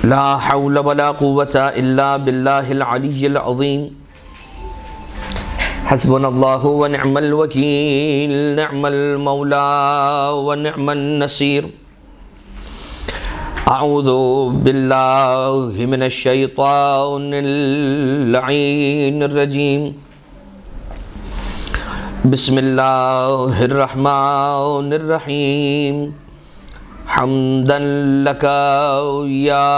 لا حول ولا قوة إلا بالله العلي العظيم حسبنا الله ونعم الوكيل نعم المولى ونعم النصير أعوذ بالله من الشيطان اللعين الرجيم بسم الله الرحمن الرحيم حمدا لك يا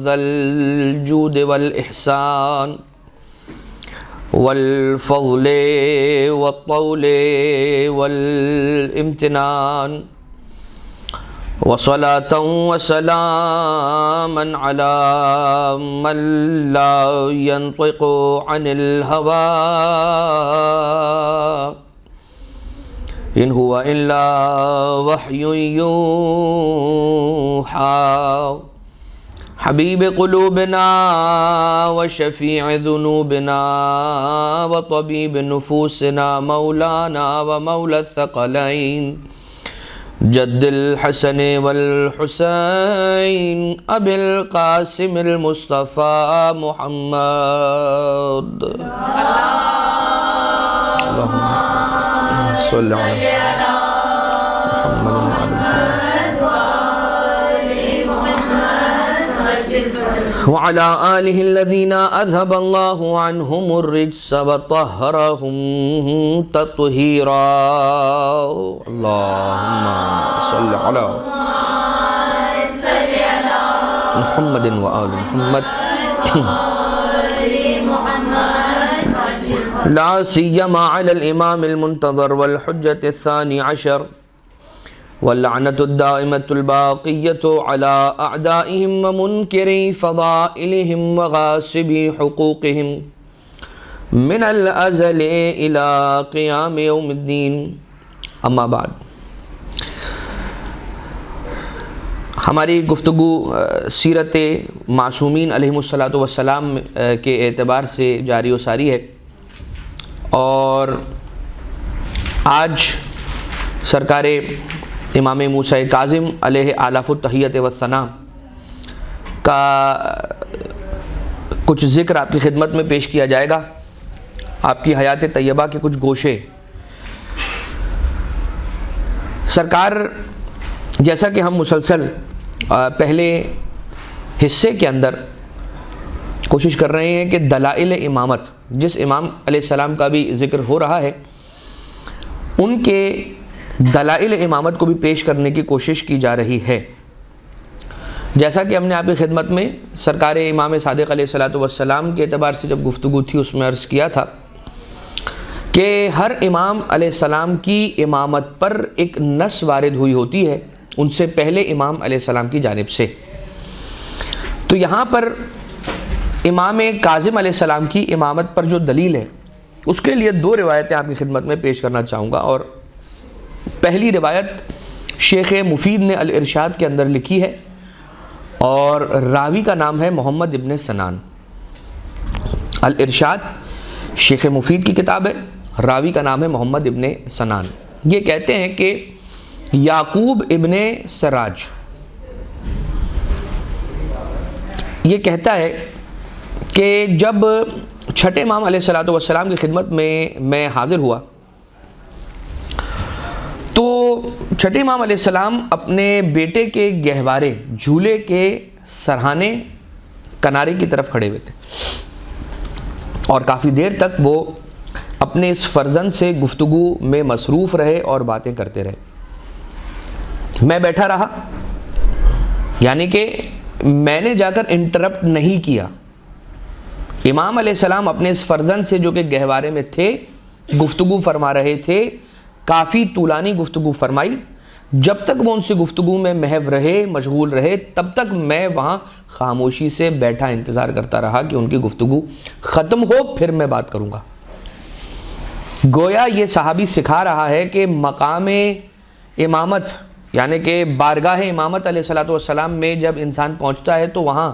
ذا الجود والإحسان والفضل والطول والامتنان وصلاة وسلاما على من لا ينطق عن الهوى إن هو إلا وحي يوحى حبيب قلوبنا وشفيع ذنوبنا وطبيب نفوسنا مولانا ومولى الثقلين جد الحسن والحسين أبي القاسم المصطفى محمد اللهم صل على محمد وعلى آله الذين أذهب الله عنهم الرجس وطهرهم تطهيرا اللهم صل على محمد وآل محمد لا سيما على الإمام المنتظر والحجة الثاني عشر واللعنة الدائمة الباقية على أعدائهم ومنكري فضائلهم وغاصبي حقوقهم من الأزل إلى قيام يوم الدين اما بعد. ہماری گفتگو سیرت معصومین علیہم السلام کے اعتبار سے جاری و ساری ہے، اور آج سرکار امام موسیٰ کاظم علیہ آلاف التحیت والثناء کا کچھ ذکر آپ کی خدمت میں پیش کیا جائے گا، آپ کی حیات طیبہ کے کچھ گوشے. سرکار جیسا کہ ہم مسلسل پہلے حصے کے اندر کوشش کر رہے ہیں کہ دلائل امامت، جس امام علیہ السلام کا بھی ذکر ہو رہا ہے، ان کے دلائل امامت کو بھی پیش کرنے کی کوشش کی جا رہی ہے. جیسا کہ ہم نے آپ کی خدمت میں سرکار امام صادق علیہ السلام کے اعتبار سے جب گفتگو تھی اس میں عرض کیا تھا کہ ہر امام علیہ السلام کی امامت پر ایک نص وارد ہوئی ہوتی ہے ان سے پہلے امام علیہ السلام کی جانب سے. تو یہاں پر امام کاظم علیہ السلام کی امامت پر جو دلیل ہے اس کے لیے دو روایتیں آپ کی خدمت میں پیش کرنا چاہوں گا. اور پہلی روایت شیخ مفید نے الارشاد کے اندر لکھی ہے اور راوی کا نام ہے محمد ابن سنان. الارشاد شیخ مفید کی کتاب ہے، راوی کا نام ہے محمد ابن سنان. یہ کہتے ہیں کہ یعقوب ابن سراج یہ کہتا ہے کہ جب چھٹے امام علیہ السلام کی خدمت میں حاضر ہوا تو چھٹے امام علیہ السلام اپنے بیٹے کے گہوارے جھولے کے سرہانے کنارے کی طرف کھڑے ہوئے تھے، اور کافی دیر تک وہ اپنے اس فرزند سے گفتگو میں مصروف رہے اور باتیں کرتے رہے. میں بیٹھا رہا، یعنی کہ میں نے جا کر انٹرپٹ نہیں کیا. امام علیہ السلام اپنے اس فرزند سے جو کہ گہوارے میں تھے گفتگو فرما رہے تھے، کافی طولانی گفتگو فرمائی. جب تک وہ ان سے گفتگو میں محو رہے، مشغول رہے، تب تک میں وہاں خاموشی سے بیٹھا انتظار کرتا رہا کہ ان کی گفتگو ختم ہو پھر میں بات کروں گا. گویا یہ صحابی سکھا رہا ہے کہ مقام امامت یعنی کہ بارگاہ امامت علیہ السلام میں جب انسان پہنچتا ہے تو وہاں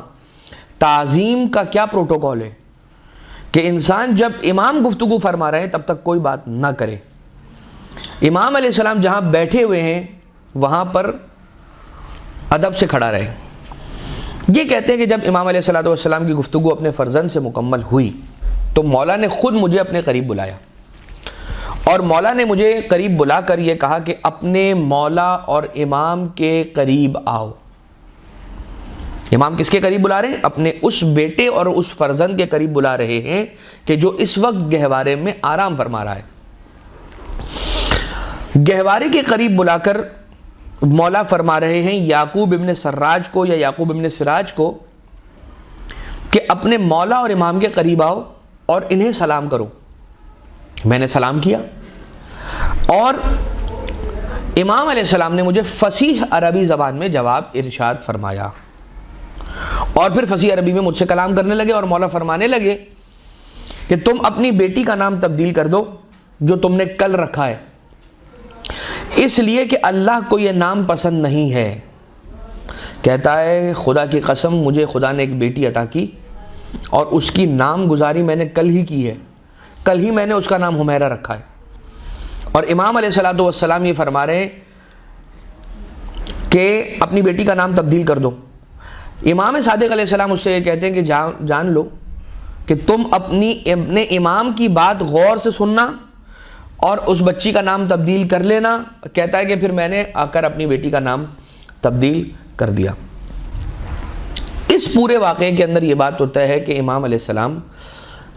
تعظیم کا کیا پروٹوکول ہے کہ انسان جب امام گفتگو فرما رہے ہیں تب تک کوئی بات نہ کرے. امام علیہ السلام جہاں بیٹھے ہوئے ہیں وہاں پر ادب سے کھڑا رہے. یہ کہتے ہیں کہ جب امام علیہ السلام کی گفتگو اپنے فرزند سے مکمل ہوئی تو مولا نے خود مجھے اپنے قریب بلایا، اور مولا نے مجھے قریب بلا کر یہ کہا کہ اپنے مولا اور امام کے قریب آؤ۔ امام کس کے قریب بلا رہے ہیں؟ اپنے اس بیٹے اور اس فرزند کے قریب بلا رہے ہیں کہ جو اس وقت گہوارے میں آرام فرما رہا ہے۔ گہوارے کے قریب بلا کر مولا فرما رہے ہیں یعقوب ابن سراج کو یا یعقوب ابن سراج کو کہ اپنے مولا اور امام کے قریب آؤ اور انہیں سلام کرو۔ میں نے سلام کیا اور امام علیہ السلام نے مجھے فصیح عربی زبان میں جواب ارشاد فرمایا، اور پھر فصیح عربی میں مجھ سے کلام کرنے لگے، اور مولا فرمانے لگے کہ تم اپنی بیٹی کا نام تبدیل کر دو جو تم نے کل رکھا ہے، اس لیے کہ اللہ کو یہ نام پسند نہیں ہے۔ کہتا ہے خدا کی قسم مجھے خدا نے ایک بیٹی عطا کی اور اس کی نام گزاری میں نے کل ہی کی ہے، کل ہی میں نے اس کا نام حمیرہ رکھا ہے۔ اور امام علیہ السلام یہ فرما رہے ہیں کہ اپنی بیٹی کا نام تبدیل کر دو۔ امام صادق علیہ السلام اس سے یہ کہتے ہیں کہ جان لو کہ تم اپنے امام کی بات غور سے سننا اور اس بچی کا نام تبدیل کر لینا۔ کہتا ہے کہ پھر میں نے آ کر اپنی بیٹی کا نام تبدیل کر دیا۔ اس پورے واقعے کے اندر یہ بات ہوتا ہے کہ امام علیہ السلام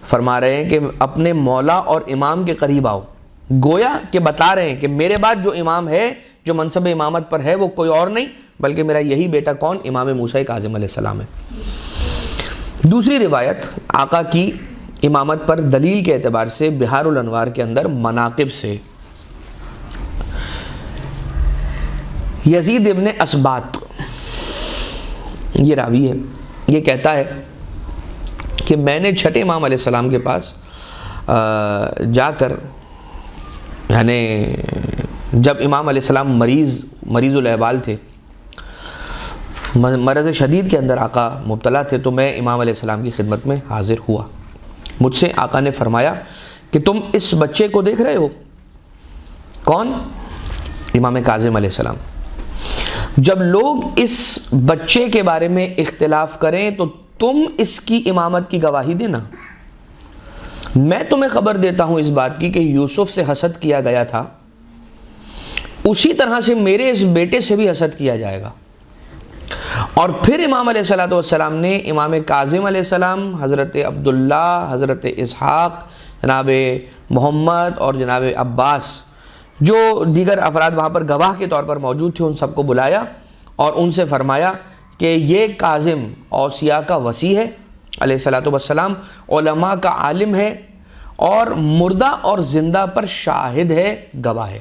فرما رہے ہیں کہ اپنے مولا اور امام کے قریب آؤ، گویا کہ بتا رہے ہیں کہ میرے بعد جو امام ہے، جو منصب امامت پر ہے، وہ کوئی اور نہیں بلکہ میرا یہی بیٹا کون؟ امام موسیٰ کاظم علیہ السلام ہے۔ دوسری روایت آقا کی امامت پر دلیل کے اعتبار سے بحار الانوار کے اندر مناقب سے، یزید ابن اسبات یہ راوی ہے، یہ کہتا ہے کہ میں نے چھٹے امام علیہ السلام کے پاس جا کر، یعنی جب امام علیہ السلام مریض الاحوال تھے، مرض شدید کے اندر آقا مبتلا تھے، تو میں امام علیہ السلام کی خدمت میں حاضر ہوا۔ مجھ سے آقا نے فرمایا کہ تم اس بچے کو دیکھ رہے ہو؟ کون؟ امام کاظم علیہ السلام۔ جب لوگ اس بچے کے بارے میں اختلاف کریں تو تم اس کی امامت کی گواہی دینا۔ میں تمہیں خبر دیتا ہوں اس بات کی کہ یوسف سے حسد کیا گیا تھا، اسی طرح سے میرے اس بیٹے سے بھی حسد کیا جائے گا۔ اور پھر امام علیہ السلام نے امام کاظم علیہ السلام، حضرت عبداللہ، حضرت اسحاق، جناب محمد اور جناب عباس، جو دیگر افراد وہاں پر گواہ کے طور پر موجود تھے، ان سب کو بلایا اور ان سے فرمایا کہ یہ کاظم اوصیاء کا وصی ہے علیہ السلام، علماء کا عالم ہے، اور مردہ اور زندہ پر شاہد ہے، گواہ ہے۔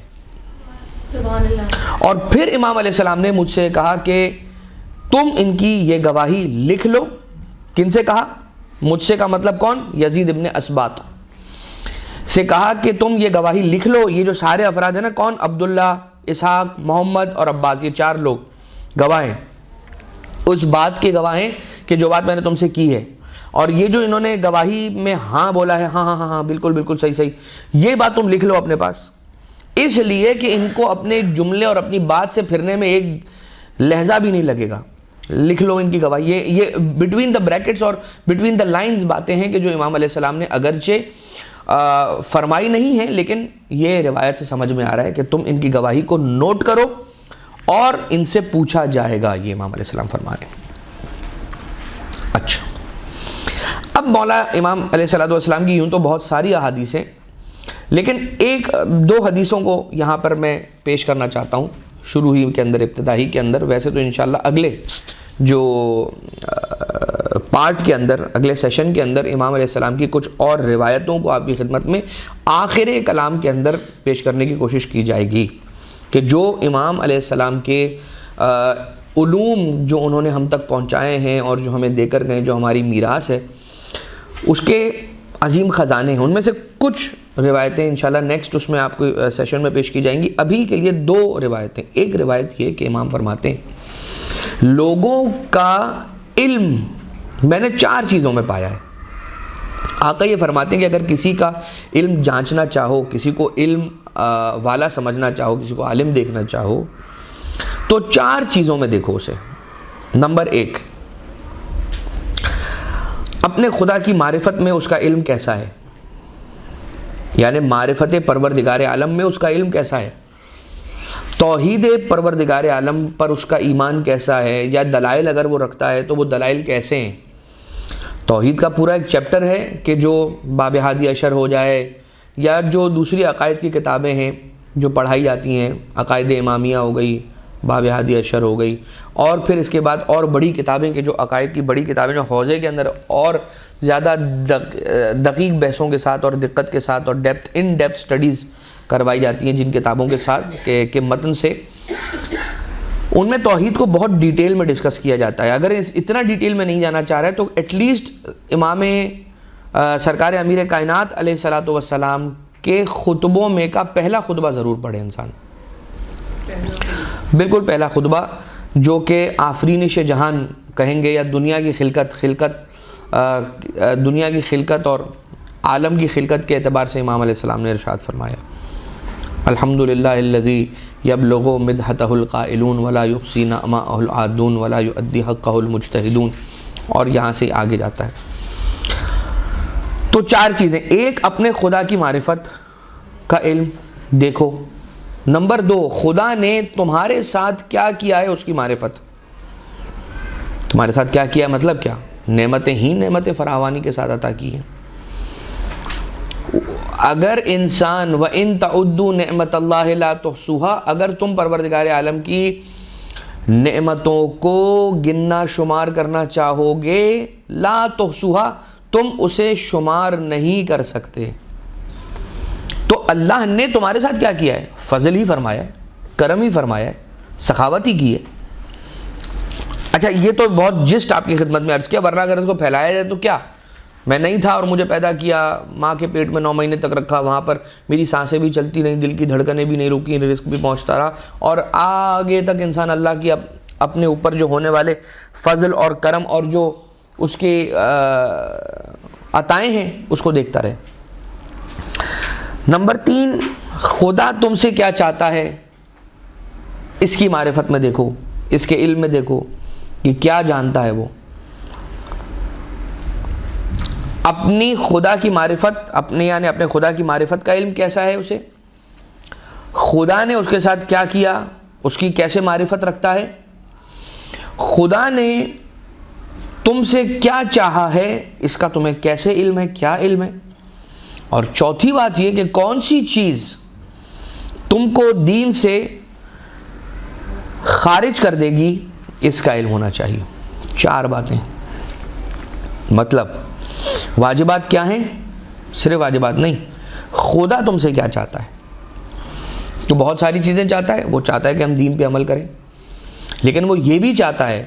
سبحان اللہ۔ اور پھر امام علیہ السلام نے مجھ سے کہا کہ تم ان کی یہ گواہی لکھ لو۔ کن سے کہا؟ مجھ سے کا مطلب کون؟ یزید ابن اسبات سے کہا کہ تم یہ گواہی لکھ لو۔ یہ جو سارے افراد ہیں نا، کون؟ عبداللہ، اسحاق، محمد اور عباس، یہ 4 لوگ گواہ ہیں، اس بات کے گواہ ہیں کہ جو بات میں نے تم سے کی ہے۔ اور یہ جو انہوں نے گواہی میں ہاں بولا ہے، ہاں بالکل صحیح، یہ بات تم لکھ لو اپنے پاس، اس لیے کہ ان کو اپنے جملے اور اپنی بات سے پھرنے میں ایک لہجہ بھی نہیں لگے گا۔ لکھ لو ان کی گواہی۔ یہ بٹوین دا بریکٹس اور بٹوین دا لائنز باتیں ہیں کہ جو امام علیہ السلام نے اگرچہ فرمائی نہیں ہیں، لیکن یہ روایت سے سمجھ میں آ رہا ہے کہ تم ان کی گواہی کو نوٹ کرو اور ان سے پوچھا جائے گا، یہ امام علیہ السلام فرما رہے ہیں۔ اچھا، اب مولا امام علیہ السلام کی یوں تو بہت ساری احادیث ہیں، لیکن 1-2 حدیثوں کو یہاں پر میں پیش کرنا چاہتا ہوں شروع ہی کے اندر، ابتدائی کے اندر۔ ویسے تو انشاءاللہ اگلے جو پارٹ کے اندر، اگلے سیشن کے اندر امام علیہ السلام کی کچھ اور روایتوں کو آپ کی خدمت میں آخر کلام کے اندر پیش کرنے کی کوشش کی جائے گی، کہ جو امام علیہ السلام کے علوم جو انہوں نے ہم تک پہنچائے ہیں اور جو ہمیں دے کر گئے، جو ہماری میراث ہے، اس کے عظیم خزانے ہیں۔ ان میں سے کچھ روایتیں انشاءاللہ نیکسٹ اس میں آپ کو سیشن میں پیش کی جائیں گی۔ ابھی کے لیے 2 روایتیں۔ ایک روایت یہ کہ امام فرماتے ہیں لوگوں کا علم میں نے 4 چیزوں میں پایا ہے۔ آقا یہ فرماتے ہیں کہ اگر کسی کا علم جانچنا چاہو، کسی کو علم والا سمجھنا چاہو، کسی کو عالم دیکھنا چاہو، تو 4 چیزوں میں دیکھو اسے۔ نمبر 1، اپنے خدا کی معرفت میں اس کا علم کیسا ہے، یعنی معرفت پروردگار عالم میں اس کا علم کیسا ہے، توحید پروردگار عالم پر اس کا ایمان کیسا ہے، یا دلائل اگر وہ رکھتا ہے تو وہ دلائل کیسے ہیں۔ توحید کا پورا ایک چیپٹر ہے کہ جو باب ہادی اشر ہو جائے یا جو دوسری عقائد کی کتابیں ہیں جو پڑھائی جاتی ہیں، عقائد امامیہ ہو گئی، باب ہادی اشر ہو گئی، اور پھر اس کے بعد اور بڑی کتابیں کہ جو عقائد کی بڑی کتابیں جو حوزے کے اندر اور زیادہ دقیق بحثوں کے ساتھ اور دقت کے ساتھ اور ڈیپتھ سٹڈیز کروائی جاتی ہیں جن کتابوں کے ساتھ کہ متن سے، ان میں توحید کو بہت ڈیٹیل میں ڈسکس کیا جاتا ہے۔ اگر اتنا ڈیٹیل میں نہیں جانا چاہ رہے تو ایٹ لیسٹ امام سرکار امیر کائنات علیہ الصلوۃ والسلام کے خطبوں میں کا پہلا خطبہ ضرور پڑھے انسان، بالکل پہلا خطبہ جو کہ آفرینش جہان کہیں گے یا دنیا کی خلقت اور عالم کی خلقت کے اعتبار سے امام علیہ السلام نے ارشاد فرمایا، الحمدللہ الذی یبلغ مدحتہ القائلون ولا یحصی نعماءہ العادون ولا یؤدی حقہ المجتہدون، اور یہاں سے آگے جاتا ہے۔ تو چار چیزیں، ایک اپنے خدا کی معرفت کا علم دیکھو، نمبر دو خدا نے تمہارے ساتھ کیا کیا ہے اس کی معرفت، تمہارے ساتھ کیا کیا مطلب کیا، نعمتیں ہی نعمتیں فراوانی کے ساتھ عطا کی ہیں۔ اگر انسان وَإِن تَعُدُّوا نِعْمَةَ اللَّهِ لَا تُحْصُوهَا، اگر تم پروردگار عالم کی نعمتوں کو گننا شمار کرنا چاہو گے، لا تحصوها، تم اسے شمار نہیں کر سکتے۔ تو اللہ نے تمہارے ساتھ کیا کیا ہے، فضل ہی فرمایا ہے، کرم ہی فرمایا ہے، سخاوت ہی کی ہے۔ اچھا یہ تو بہت جسٹ آپ کی خدمت میں عرض کیا، ورنہ اگر اس کو پھیلایا جائے تو کیا، میں نہیں تھا اور مجھے پیدا کیا، ماں کے پیٹ میں 9 مہینے تک رکھا، وہاں پر میری سانسیں بھی چلتی نہیں، دل کی دھڑکنیں بھی نہیں رکی، رزق بھی پہنچتا رہا، اور آگے تک انسان اللہ کی اپنے اوپر جو ہونے والے فضل اور کرم اور جو اس کے عطائیں ہیں اس کو دیکھتا رہے۔ نمبر 3، خدا تم سے کیا چاہتا ہے اس کی معرفت میں دیکھو، اس کے علم میں دیکھو کہ کیا جانتا ہے وہ، اپنی خدا کی معرفت، یعنی اپنے خدا کی معرفت کا علم کیسا ہے اسے، خدا نے اس کے ساتھ کیا کیا، اس کی کیسے معرفت رکھتا ہے، خدا نے تم سے کیا چاہا ہے اس کا تمہیں کیسے علم ہے، کیا علم ہے، اور چوتھی بات یہ کہ کون سی چیز تم کو دین سے خارج کر دے گی اس کا علم ہونا چاہیے۔ 4 باتیں، مطلب واجبات کیا ہیں، صرف واجبات نہیں، خدا تم سے کیا چاہتا ہے، تو بہت ساری چیزیں چاہتا ہے، وہ چاہتا ہے کہ ہم دین پہ عمل کریں، لیکن وہ یہ بھی چاہتا ہے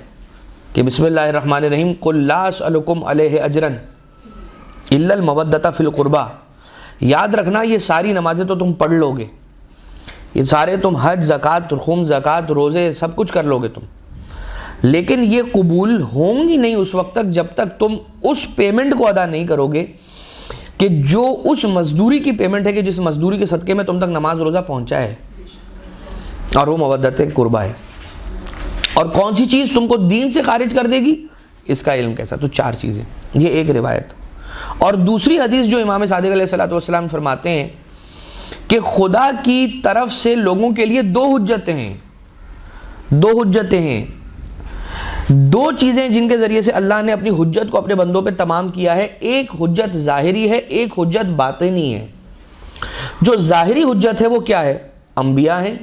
کہ بسم اللہ الرحمن الرحیم قل لا اسألکم علیہ اجرا الا المودۃ فی القربى، یاد رکھنا یہ ساری نمازیں تو تم پڑھ لو گے، یہ سارے تم حج، زکوٰۃ، خم، زکوٰۃ، روزے سب کچھ کر لو گے تم، لیکن یہ قبول ہوں گی نہیں اس وقت تک جب تک تم اس پیمنٹ کو ادا نہیں کرو گے کہ جو اس مزدوری کی پیمنٹ ہے کہ جس مزدوری کے صدقے میں تم تک نماز روزہ پہنچا ہے، اور وہ مودت قربہ ہے۔ اور کون سی چیز تم کو دین سے خارج کر دے گی اس کا علم کیسا، تو 4 چیزیں، یہ ایک روایت۔ اور دوسری حدیث جو امام صادق علیہ السلام فرماتے ہیں کہ خدا کی طرف سے لوگوں کے لیے 2 حجتیں ہیں، 2 حجتیں ہیں، 2 چیزیں جن کے ذریعے سے اللہ نے اپنی حجت کو اپنے بندوں پہ تمام کیا ہے، ایک حجت ظاہری ہے، ایک حجت باطنی ہے۔ جو ظاہری حجت ہے وہ کیا ہے، انبیاء ہیں،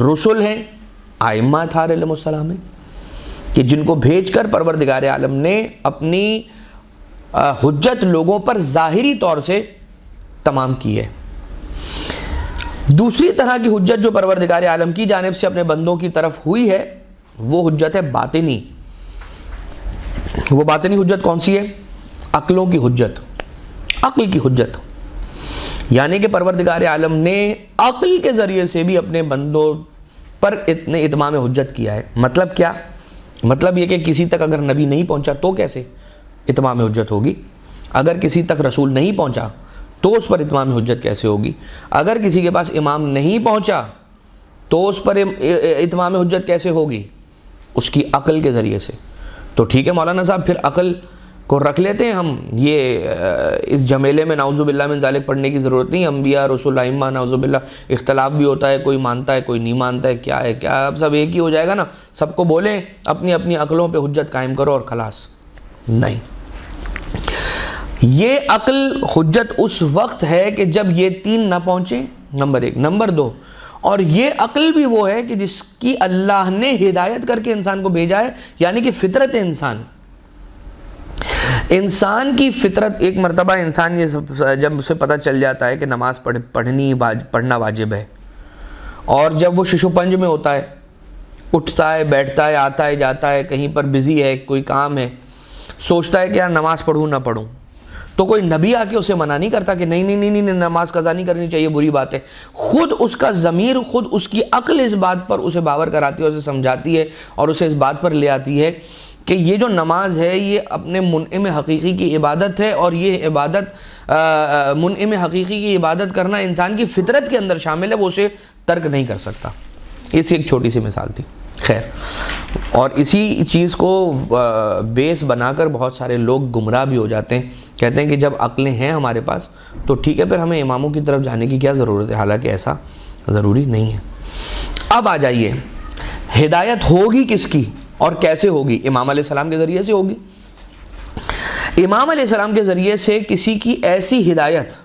رسول ہیں، ائمہ اطہار علیہ السلام ہیں، کہ جن کو بھیج کر پروردگار عالم نے اپنی حجت لوگوں پر ظاہری طور سے تمام کی ہے۔ دوسری طرح کی حجت جو پروردگار عالم کی جانب سے اپنے بندوں کی طرف ہوئی ہے وہ حجت ہے باطنی۔ وہ باطنی حجت کون سی ہے، عقلوں کی حجت، عقل کی حجت، یعنی کہ پروردگار عالم نے عقل کے ذریعے سے بھی اپنے بندوں پر اتنے اتمام حجت کیا ہے۔ مطلب کیا، مطلب یہ کہ کسی تک اگر نبی نہیں پہنچا تو کیسے اتمام حجت ہوگی، اگر کسی تک رسول نہیں پہنچا تو اس پر اتمام حجت کیسے ہوگی، اگر کسی کے پاس امام نہیں پہنچا تو اس پر اتمام حجت کیسے ہوگی، اس کی عقل کے ذریعے سے۔ تو ٹھیک ہے مولانا صاحب، پھر عقل کو رکھ لیتے ہیں ہم، یہ اس جھمیلے میں نعوذ باللہ من ذالک پڑھنے کی ضرورت نہیں. انبیاء رسول ائمہ نعوذ باللہ اختلاف بھی ہوتا ہے، کوئی مانتا ہے کوئی نہیں مانتا ہے، کیا ہے کیا، اب سب ایک ہی ہو جائے گا نا، سب کو بولیں اپنی اپنی عقلوں پہ حجت قائم کرو اور خلاص. نہیں، یہ عقل حجت اس وقت ہے کہ جب یہ تین نہ پہنچے، نمبر ایک. نمبر دو، اور یہ عقل بھی وہ ہے کہ جس کی اللہ نے ہدایت کر کے انسان کو بھیجا ہے، یعنی کہ فطرت انسان کی فطرت. ایک مرتبہ انسان یہ جب اسے پتہ چل جاتا ہے کہ نماز پڑھنا واجب ہے، اور جب وہ شش و پنج میں ہوتا ہے، اٹھتا ہے بیٹھتا ہے آتا ہے جاتا ہے، کہیں پر بزی ہے کوئی کام ہے، سوچتا ہے کہ یار نماز پڑھوں نہ پڑھوں، تو کوئی نبی آ کے اسے منع نہیں کرتا کہ نہیں نہیں نہیں نماز قضا نہیں کرنی چاہیے، بری بات ہے. خود اس کا ضمیر، خود اس کی عقل اس بات پر اسے باور کراتی ہے، اسے سمجھاتی ہے اور اسے اس بات پر لے آتی ہے کہ یہ جو نماز ہے یہ اپنے منعم حقیقی کی عبادت ہے، اور یہ عبادت منعم حقیقی کی عبادت کرنا انسان کی فطرت کے اندر شامل ہے، وہ اسے ترک نہیں کر سکتا. اس ایک چھوٹی سی مثال تھی. خیر، اور اسی چیز کو بیس بنا کر بہت سارے لوگ گمراہ بھی ہو جاتے ہیں، کہتے ہیں کہ جب عقلیں ہیں ہمارے پاس تو ٹھیک ہے، پھر ہمیں اماموں کی طرف جانے کی کیا ضرورت ہے، حالانکہ ایسا ضروری نہیں ہے. اب آ جائیے، ہدایت ہوگی کس کی اور کیسے ہوگی؟ امام علیہ السلام کے ذریعے سے ہوگی. امام علیہ السلام کے ذریعے سے کسی کی ایسی ہدایت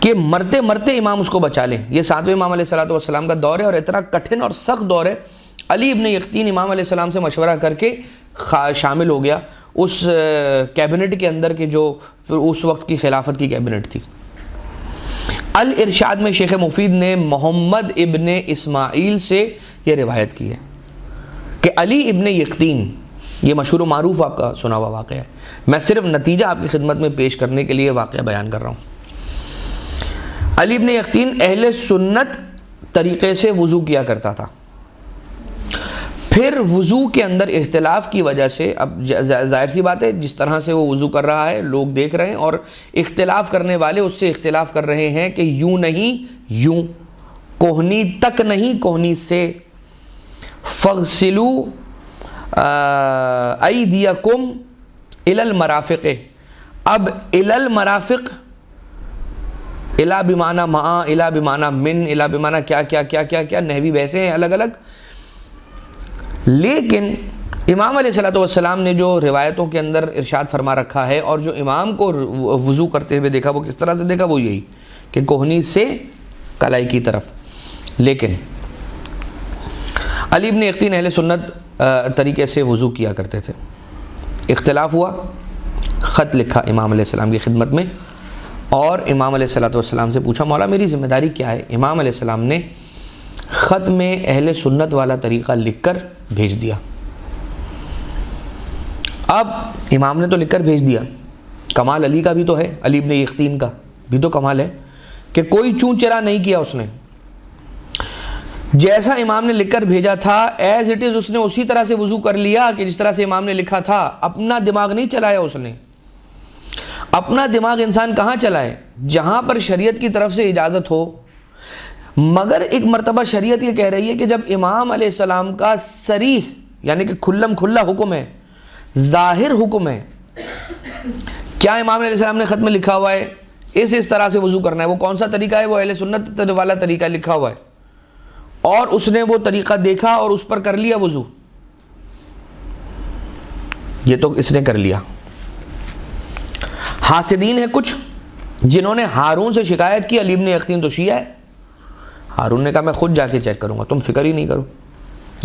کہ مرتے مرتے امام اس کو بچا لیں. یہ 7ویں امام علیہ السلام کا دور ہے، اور اتنا کٹھن اور سخت دور ہے. علی ابن یقطین امام علیہ السلام سے مشورہ کر کے شامل ہو گیا اس کیبنٹ کے اندر کہ جو اس وقت کی خلافت کی کیبنٹ تھی. الارشاد میں شیخ مفید نے محمد ابن اسماعیل سے یہ روایت کی ہے کہ علی ابن یقطین، یہ مشہور و معروف آپ کا سنا ہوا واقعہ ہے، میں صرف نتیجہ آپ کی خدمت میں پیش کرنے کے لیے واقعہ بیان کر رہا ہوں. علی ابن یقطین اہل سنت طریقے سے وضو کیا کرتا تھا. پھر وضو کے اندر اختلاف کی وجہ سے، اب ظاہر سی بات ہے جس طرح سے وہ وضو کر رہا ہے لوگ دیکھ رہے ہیں، اور اختلاف کرنے والے اس سے اختلاف کر رہے ہیں کہ یوں نہیں یوں، کوہنی تک نہیں کوہنی سے. فَغْسِلُوا أَيْدِيَكُمْ إِلَى الْمَرَافِقِ. اب إِلَى الْمَرَافِقِ، الا بمعنی مع، الا بمعنی من، الا بمعنی کیا کیا کیا کیا کیا، نحوی ویسے ہیں الگ الگ. لیکن امام علیہ السلام نے جو روایتوں کے اندر ارشاد فرما رکھا ہے، اور جو امام کو وضو کرتے ہوئے دیکھا، وہ کس طرح سے دیکھا؟ وہ یہی کہ کوہنی سے کلائی کی طرف. لیکن علی ابن یقطین اہل سنت طریقے سے وضو کیا کرتے تھے. اختلاف ہوا، خط لکھا امام علیہ السلام کی خدمت میں، اور امام علیہ السلام سے پوچھا مولا میری ذمہ داری کیا ہے؟ امام علیہ السلام نے خط میں اہل سنت والا طریقہ لکھ کر بھیج دیا. اب امام نے تو لکھ کر بھیج دیا، کمال علی کا بھی تو ہے، علی ابن یقطین کا بھی تو کمال ہے کہ کوئی چون چرا نہیں کیا. اس نے جیسا امام نے لکھ کر بھیجا تھا ایز اٹ از اس نے اسی طرح سے وضو کر لیا کہ جس طرح سے امام نے لکھا تھا. اپنا دماغ نہیں چلایا اس نے. اپنا دماغ انسان کہاں چلائے؟ جہاں پر شریعت کی طرف سے اجازت ہو. مگر ایک مرتبہ شریعت یہ کہہ رہی ہے کہ جب امام علیہ السلام کا صریح یعنی کہ کھلم کھلا حکم ہے، ظاہر حکم ہے، کیا امام علیہ السلام نے خط میں لکھا ہوا ہے اس طرح سے وضو کرنا ہے، وہ کون سا طریقہ ہے؟ وہ اہل سنت والا طریقہ لکھا ہوا ہے، اور اس نے وہ طریقہ دیکھا اور اس پر کر لیا وضو. یہ تو اس نے کر لیا. حاسدین ہیں کچھ جنہوں نے ہارون سے شکایت کی علی ابن یقطین تو شیعہ ہے. ہارون نے کہا میں خود جا کے چیک کروں گا، تم فکر ہی نہیں کرو.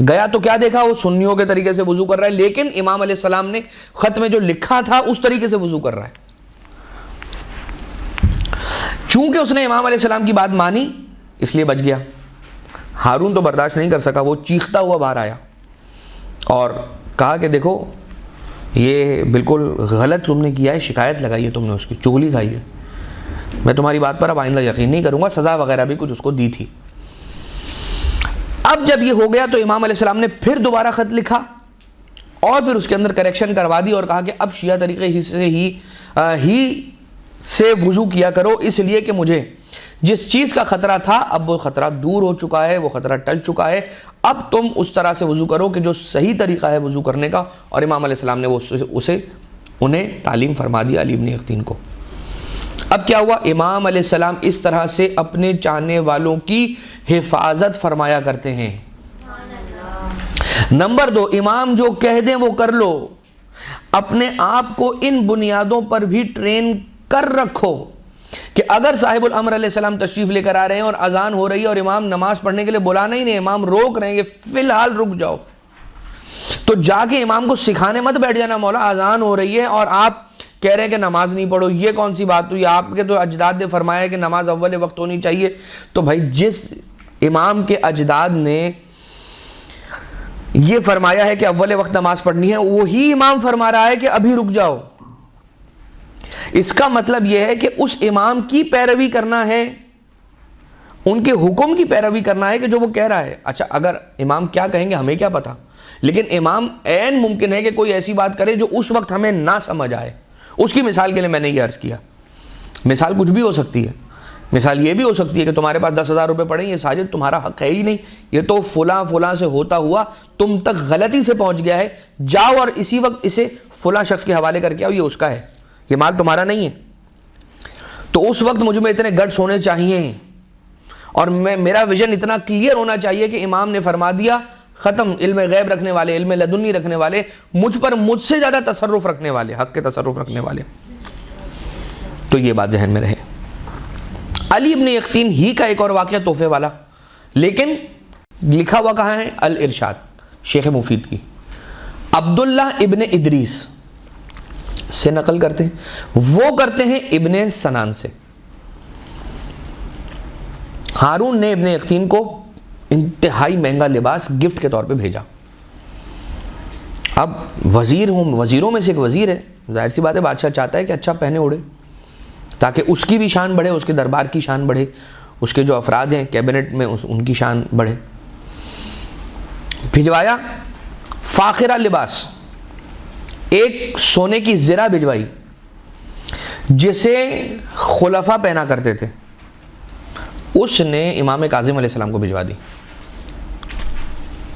گیا تو کیا دیکھا؟ وہ سنیوں کے طریقے سے وضو کر رہا ہے، لیکن امام علیہ السلام نے خط میں جو لکھا تھا اس طریقے سے وضو کر رہا ہے. چونکہ اس نے امام علیہ السلام کی بات مانی اس لیے بچ گیا. ہارون تو برداشت نہیں کر سکا، وہ چیختا ہوا باہر آیا اور کہا کہ دیکھو یہ بالکل غلط تم نے کیا ہے، شکایت لگائی ہے تم نے، اس کی چغلی کھائی ہے، میں تمہاری بات پر اب آئندہ یقین نہیں کروں گا. سزا وغیرہ بھی کچھ اس کو دی تھی. اب جب یہ ہو گیا تو امام علیہ السلام نے پھر دوبارہ خط لکھا اور پھر اس کے اندر کریکشن کروا دی اور کہا کہ اب شیعہ طریقے ہی سے وضو کیا کرو، اس لیے کہ مجھے جس چیز کا خطرہ تھا اب وہ خطرہ دور ہو چکا ہے، وہ خطرہ ٹل چکا ہے، اب تم اس طرح سے وضو کرو کہ جو صحیح طریقہ ہے وضو کرنے کا، اور امام علیہ السلام نے انہیں تعلیم فرما دیا علی ابن یقطین کو۔ اب کیا ہوا؟ امام علیہ السلام اس طرح سے اپنے چاہنے والوں کی حفاظت فرمایا کرتے ہیں۔ نمبر 2، امام جو کہہ دیں وہ کر لو، اپنے آپ کو ان بنیادوں پر بھی ٹرین کر رکھو کہ اگر صاحب الامر علیہ السلام تشریف لے کر آ رہے ہیں اور اذان ہو رہی ہے اور امام نماز پڑھنے کے لیے بلانا ہی نہیں، امام روک رہے ہیں کہ فی الحال رک جاؤ، تو جا کے امام کو سکھانے مت بیٹھ جانا، مولا اذان ہو رہی ہے اور آپ کہہ رہے ہیں کہ نماز نہیں پڑھو، یہ کون سی بات ہوئی؟ آپ کے تو اجداد نے فرمایا ہے کہ نماز اول وقت ہونی چاہیے۔ تو بھائی جس امام کے اجداد نے یہ فرمایا ہے کہ اول وقت نماز پڑھنی ہے، وہی امام فرما رہا ہے کہ ابھی رک جاؤ۔ اس کا مطلب یہ ہے کہ اس امام کی پیروی کرنا ہے، ان کے حکم کی پیروی کرنا ہے کہ جو وہ کہہ رہا ہے۔ اچھا اگر امام کیا کہیں گے ہمیں کیا پتا، لیکن امام عین ممکن ہے کہ کوئی ایسی بات کرے جو اس وقت ہمیں نہ سمجھ آئے۔ اس کی مثال کے لیے میں نے یہ عرض کیا، مثال کچھ بھی ہو سکتی ہے، مثال یہ بھی ہو سکتی ہے کہ تمہارے پاس 10,000 روپے پڑے، یہ ساجد تمہارا حق ہے ہی نہیں، یہ تو فلاں فلاں سے ہوتا ہوا تم تک غلطی سے پہنچ گیا ہے، جاؤ اور اسی وقت اسے فلاں شخص کے حوالے کر کے آؤ، یہ اس کا ہے، یہ مال تمہارا نہیں ہے۔ تو اس وقت مجھ میں اتنے گٹس ہونے چاہیے اور میرا ویژن اتنا کلیئر ہونا چاہیے کہ امام نے فرما دیا، ختم۔ علم غیب رکھنے والے، علم لدنی رکھنے والے، مجھ پر مجھ سے زیادہ تصرف رکھنے والے، حق کے تصرف رکھنے والے، تو یہ بات ذہن میں رہے۔ علی ابن یقطین ہی کا ایک اور واقعہ تحفے والا، لیکن لکھا ہوا کہاں ہے؟ الارشاد شیخ مفید کی، عبداللہ ابن ادریس سے نقل کرتے ہیں، وہ کرتے ہیں ابن سنان سے۔ ہارون نے ابن یقطین کو انتہائی مہنگا لباس گفٹ کے طور پہ بھیجا۔ اب وزیروں میں سے ایک وزیر ہے، ظاہر سی بات ہے بادشاہ چاہتا ہے کہ اچھا پہنے اڑے تاکہ اس کی بھی شان بڑھے، اس کے دربار کی شان بڑھے، اس کے جو افراد ہیں کیبنٹ میں ان کی شان بڑھے۔ بھجوایا فاخرہ لباس، ایک سونے کی زرہ بھجوائی جسے خلفاء پہنا کرتے تھے، اس نے امام کاظم علیہ السلام کو بھجوا دی۔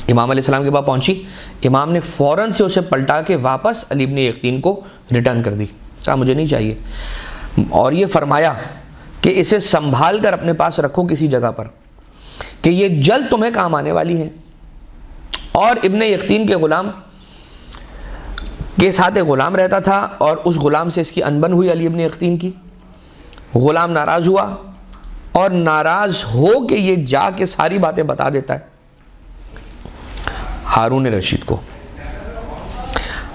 امام علیہ السلام کے پاس پہنچی، امام نے فوراً سے اسے پلٹا کے واپس علی ابن یقطین کو ریٹرن کر دی، کہا مجھے نہیں چاہیے، اور یہ فرمایا کہ اسے سنبھال کر اپنے پاس رکھو کسی جگہ پر کہ یہ جلد تمہیں کام آنے والی ہے۔ اور ابن یقطین کے غلام کے ساتھ ایک غلام رہتا تھا اور اس غلام سے اس کی انبن ہوئی علی ابن یقطین کی، غلام ناراض ہوا اور ناراض ہو کے یہ جا کے ساری باتیں بتا دیتا ہے ہارون رشید کو۔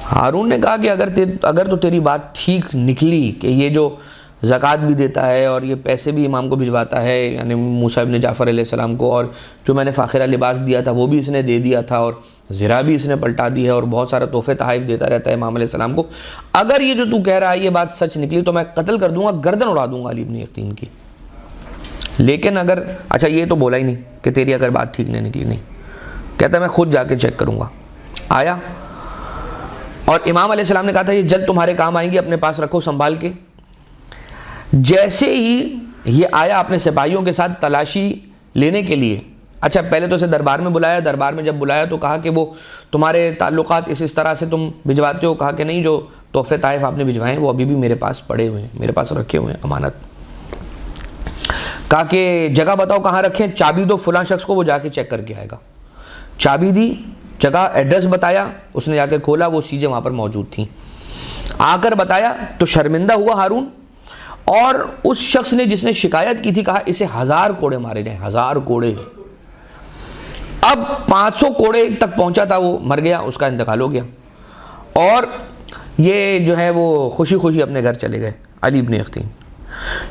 ہارون نے کہا کہ اگر تو تیری بات ٹھیک نکلی کہ یہ جو زکوٰۃ بھی دیتا ہے اور یہ پیسے بھی امام کو بھجواتا ہے، یعنی موسیٰ ابن جعفر علیہ السلام کو، اور جو میں نے فاخرہ لباس دیا تھا وہ بھی اس نے دے دیا تھا، اور زرہ بھی اس نے پلٹا دی ہے، اور بہت سارے تحفے تحائف دیتا رہتا ہے امام علیہ السلام کو، اگر یہ جو تو کہہ رہا ہے یہ بات سچ نکلی تو میں قتل کر دوں گا، گردن اڑا دوں گا علی ابن یقطین کی۔ لیکن اگر اچھا یہ تو بولا ہی نہیں کہ تیری اگر بات ٹھیک نہیں نکلی، نہیں، کہتا ہے میں خود جا کے چیک کروں گا۔ آیا اور امام علیہ السلام نے کہا تھا یہ جلد تمہارے کام آئیں گی، اپنے پاس رکھو سنبھال کے۔ جیسے ہی یہ آیا اپنے سپاہیوں کے ساتھ تلاشی لینے کے لیے، اچھا پہلے تو اسے دربار میں بلایا، دربار میں جب بلایا تو کہا کہ وہ تمہارے تعلقات اس طرح سے تم بھجواتے ہو، کہا کہ نہیں، جو تحفے طائف آپ نے بھجوائے ہیں وہ ابھی بھی میرے پاس پڑے ہوئے ہیں، میرے پاس رکھے ہوئے ہیں امانت۔ کہا کہ جگہ بتاؤ کہاں رکھیں، چابی دو فلاں شخص کو، وہ جا کے چیک کر کے آئے گا۔ چابی دی، جگہ ایڈریس بتایا، اس نے جا کے کھولا، وہ چیزیں وہاں پر موجود تھیں۔ آ کر بتایا تو شرمندہ ہوا ہارون، اور اس شخص نے جس نے شکایت کی تھی کہا اسے 1000 کوڑے مارے جائیں، 1000 کوڑے۔ اب 500 کوڑے تک پہنچا تھا، وہ مر گیا، اس کا انتقال ہو گیا، اور یہ جو ہے وہ خوشی خوشی اپنے گھر چلے گئے علی ابن یقطین۔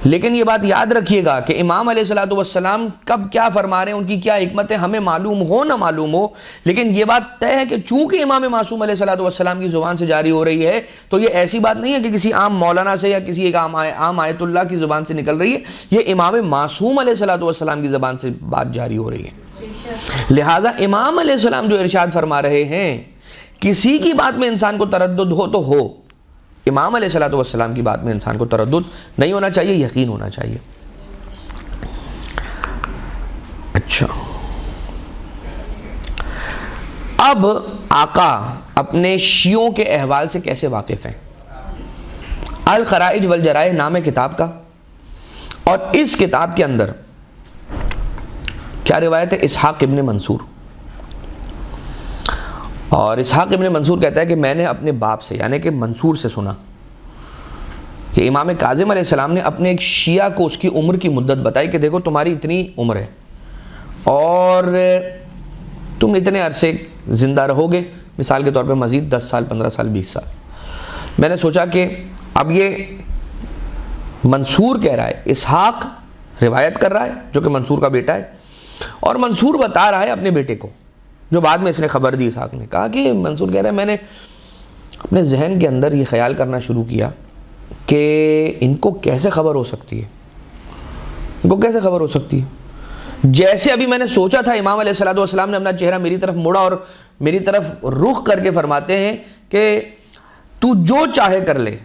لیکن یہ بات یاد رکھیے گا کہ امام علیہ السلام کب کیا فرما رہے ہیں، ان کی کیا حکمت ہے، ہمیں معلوم ہو نہ معلوم ہو، لیکن یہ بات طے ہے کہ چونکہ امام معصوم علیہ السلام کی زبان سے جاری ہو رہی ہے تو یہ ایسی بات نہیں ہے کہ کسی عام مولانا سے یا کسی ایک عام آیت اللہ کی زبان سے نکل رہی ہے، یہ امام معصوم علیہ السلام کی زبان سے بات جاری ہو رہی ہے۔ لہٰذا امام علیہ السلام جو ارشاد فرما رہے ہیں، کسی کی بات میں انسان کو تردد ہو تو ہو، امام علیہ السلام کی بات میں انسان کو تردد نہیں ہونا چاہیے، یقین ہونا چاہیے۔ اچھا، اب آقا اپنے شیعوں کے احوال سے کیسے واقف ہیں؟ الخرائج والجرائح نام ہے کتاب کا، اور اس کتاب کے اندر کیا روایت ہے؟ اسحاق ابن منصور، اور اسحاق ابن منصور کہتا ہے کہ میں نے اپنے باپ سے یعنی کہ منصور سے سنا کہ امام کاظم علیہ السلام نے اپنے ایک شیعہ کو اس کی عمر کی مدت بتائی کہ دیکھو تمہاری اتنی عمر ہے اور تم اتنے عرصے زندہ رہو گے، مثال کے طور پہ مزید 10 سال 15 سال 20 سال۔ میں نے سوچا کہ اب یہ منصور کہہ رہا ہے، اسحاق روایت کر رہا ہے جو کہ منصور کا بیٹا ہے، اور منصور بتا رہا ہے اپنے بیٹے کو، جو بعد میں اس نے خبر دی۔ اسحاق نے کہا کہ منصور کہہ رہا ہے میں نے اپنے ذہن کے اندر یہ خیال کرنا شروع کیا کہ ان کو کیسے خبر ہو سکتی ہے، ان کو کیسے خبر ہو سکتی ہے۔ جیسے ابھی میں نے سوچا تھا، امام علیہ السلام نے اپنا چہرہ میری طرف موڑا اور میری طرف رخ کر کے فرماتے ہیں کہ تو جو چاہے کر لے،